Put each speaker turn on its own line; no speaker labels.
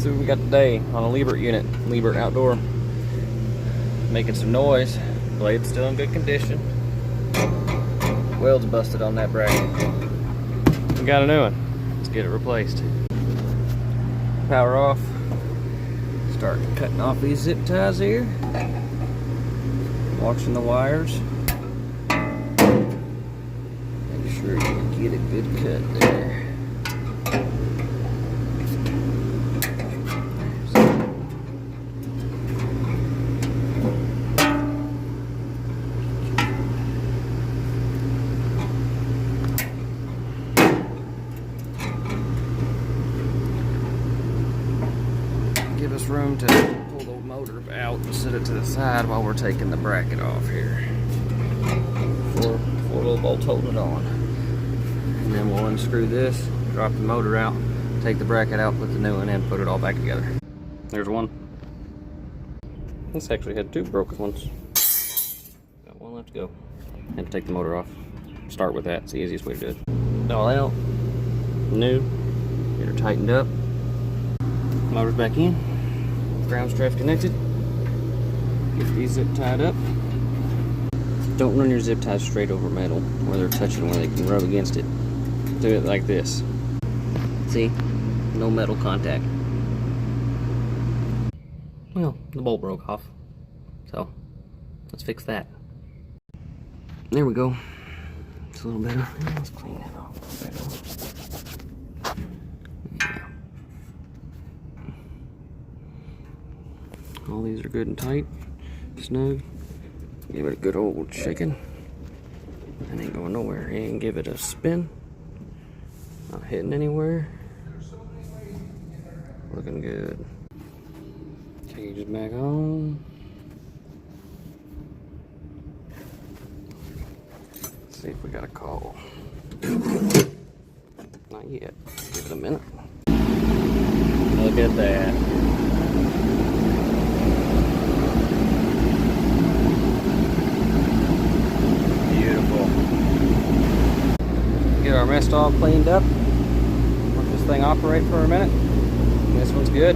see what we got today on a Liebert unit. Liebert outdoor. Making some noise. Blade's still in good condition. Weld's busted on that bracket. We got a new one. Let's get it replaced. Power off. Start cutting off these zip ties here. Watching the wires. Make sure you get a good cut there. Give us room to pull the motor out and set it to the side while we're taking the bracket off here. Four little bolts holding it on. And then we'll unscrew this, drop the motor out, take the bracket out, put the new one in, put it all back together. There's one. This actually had two broken ones. Got one left to go. Had to take the motor off. Start with that, it's the easiest way to do it. All out, new, get her tightened up. Motor's back in. Ground strap's connected. Get these zip tied up. Don't run your zip ties straight over metal where they're touching, where they can rub against it. Do it like this. See? No metal contact. Well, the bolt broke off. So, let's fix that. There we go. It's a little better. Let's clean that off. All these are good and tight, snug. Give it a good old shaking. It ain't going nowhere. You ain't give it a spin. Not hitting anywhere. Looking good. Cage is back on. Let's see if we got a call. Not yet. Give it a minute. Look at that. Get our mess all cleaned up. Let this thing operate for a minute. This one's good.